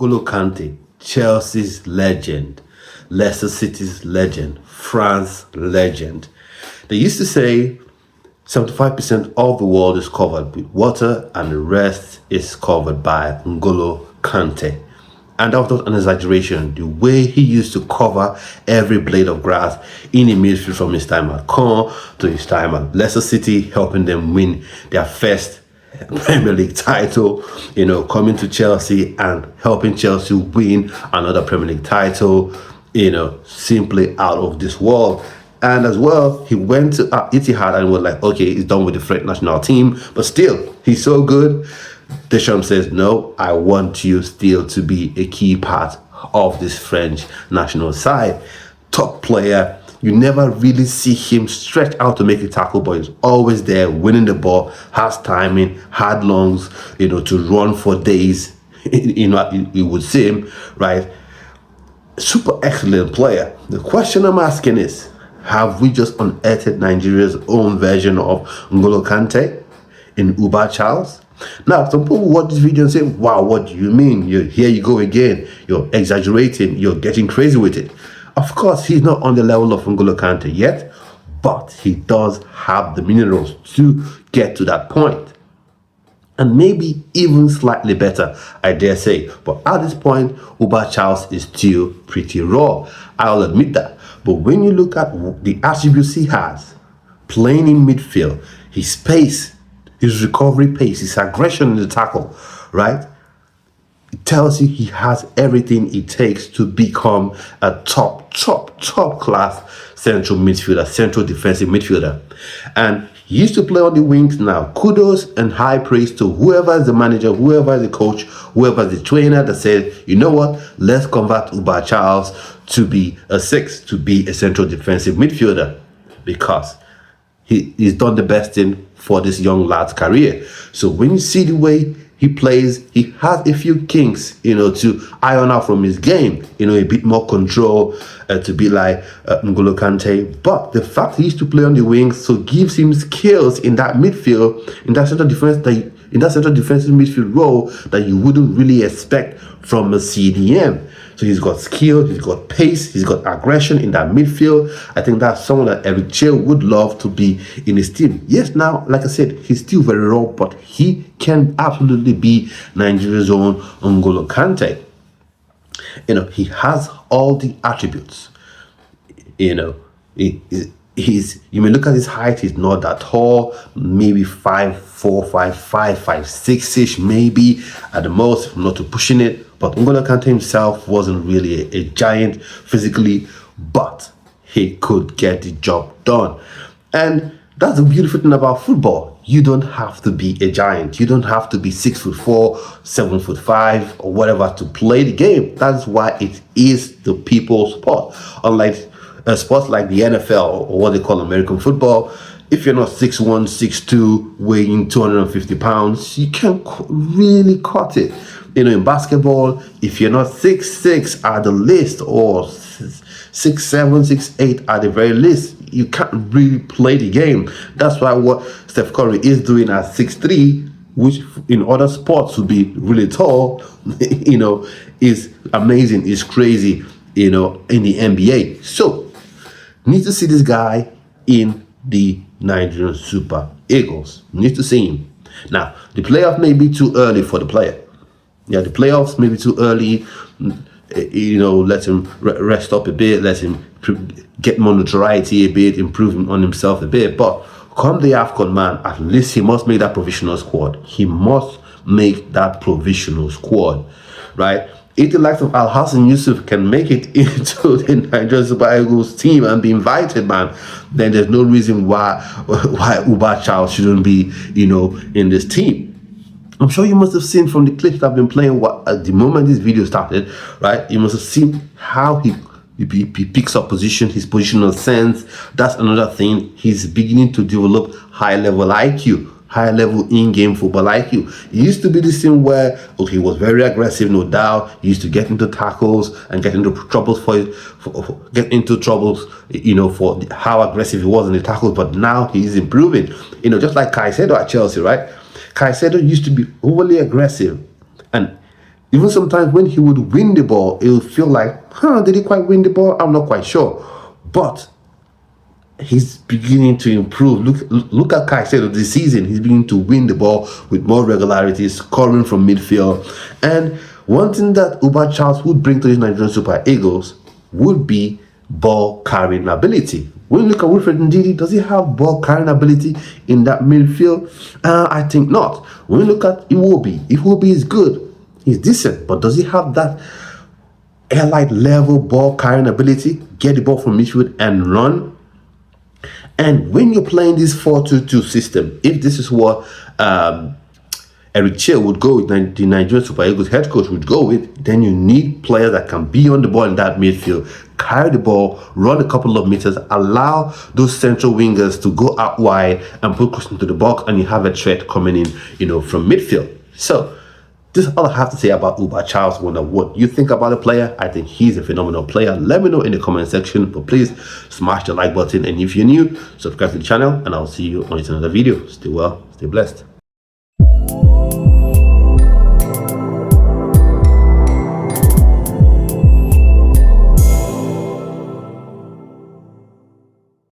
N'Golo Kanté, Chelsea's legend, Leicester City's legend, France legend. They used to say 75% of the world is covered with water and the rest is covered by N'Golo Kanté. And that was not an exaggeration. The way he used to cover every blade of grass in the midfield from his time at Caen to his time at Leicester City, helping them win their first Premier League title, coming to Chelsea and helping Chelsea win another Premier League title, simply out of this world. And as well, he went to Etihad and was like, okay, he's done with the French national team, but still, he's so good. Deschamps says, no, I want you still to be a key part of this French national side. Top player. You never really see him stretch out to make a tackle, but he's always there, winning the ball, has timing, had lungs, to run for days. You would see him, right? Super excellent player. The question I'm asking is, have we just unearthed Nigeria's own version of N'Golo Kanté in Uba Charles? Now, some people watch this video and say, wow, what do you mean? Here you go again. You're exaggerating. You're getting crazy with it. Of course, he's not on the level of N'Golo Kanté yet, but he does have the minerals to get to that point. And maybe even slightly better, I dare say. But at this point, Uba Charles is still pretty raw. I'll admit that. But when you look at the attributes he has, playing in midfield, his pace, his recovery pace, his aggression in the tackle, right? It tells you he has everything it takes to become a top class central midfielder, central defensive midfielder. And he used to play on the wings. Now, kudos and high praise to whoever is the manager, whoever is the coach, whoever is the trainer that said, you know what, let's convert Uba Charles to be a 6, to be a central defensive midfielder, because he's done the best thing for this young lad's career. So when you see the way he plays, he has a few kinks, to iron out from his game, a bit more control, to be like N'Golo Kanté. But the fact he used to play on the wings, so gives him skills in that midfield, in that central defensive midfield role that you wouldn't really expect from a CDM. So he's got skill, he's got pace, he's got aggression in that midfield. I think that's someone that Eric Chell would love to be in his team. Yes, now, like I said, he's still very raw, but he can absolutely be Nigeria's own N'Golo Kanté. He has all the attributes. You may look at his height, he's not that tall, maybe 5'4", 5'5", 5'6" maybe at the most, not too pushing it. But N'Golo Kanté himself wasn't really a giant physically, but he could get the job done. And that's the beautiful thing about football. You don't have to be a giant. You don't have to be 6'4", 7'5", or whatever to play the game. That's why it is the people's sport. Unlike sports like the NFL or what they call American football, if you're not 6'1", 6'2", weighing 250 pounds, you can't really cut it. In basketball, if you're not 6'6" at the least, or 6'7", 6'8" at the very least, you can't really play the game. That's why what Steph Curry is doing at 6'3", which in other sports would be really tall, is amazing, is crazy, in the NBA. So, need to see this guy in the Nigerian Super Eagles. Need to see him. Now, the playoff may be too early for the player. Yeah, the playoffs may be too early. Let him rest up a bit. Let him get more notoriety a bit, improve on himself a bit. But come the AFCON, man, at least he must make that provisional squad. He must make that provisional squad, right? If the likes of Al Hassan Yusuf can make it into the Nigerian Super Eagles team and be invited, man, then there's no reason why Uba Charles shouldn't be, in this team. I'm sure you must have seen from the clips that I've been playing at the moment this video started, right? You must have seen how he picks up position, his positional sense. That's another thing. He's beginning to develop high-level IQ, high-level in-game football IQ. It used to be this thing where, he was very aggressive, no doubt. He used to get into tackles and get into troubles for how aggressive he was in the tackles. But now he's improving. Just like Caicedo at Chelsea, right? Caicedo used to be overly aggressive, and Even sometimes when he would win the ball, it would feel like, did he quite win the ball? I'm not quite sure. But he's beginning to improve. Look at Caicedo this season. He's beginning to win the ball with more regularity, scoring from midfield. And one thing that Uba Charles would bring to the Nigerian Super Eagles would be ball carrying ability. When you look at Wilfred Ndidi, does he have ball carrying ability in that midfield? I think not. When you look at Iwobi is good. He's decent, but does he have that airlight level ball carrying ability? Get the ball from midfield and run? And when you're playing this 4-2-2 system, if this is what Eric Chell would go with, the Nigerian Super Eagles head coach would go with, then you need players that can be on the ball in that midfield, carry the ball, run a couple of meters, allow those central wingers to go out wide and put cross into the box, and you have a threat coming in, from midfield. So this is all I have to say about Uba Charles. Wonder what you think about the player. I think he's a phenomenal player. Let me know in the comment section, but please smash the like button, and if you're new, subscribe to the channel, and I'll see you on another video. Stay well, stay blessed.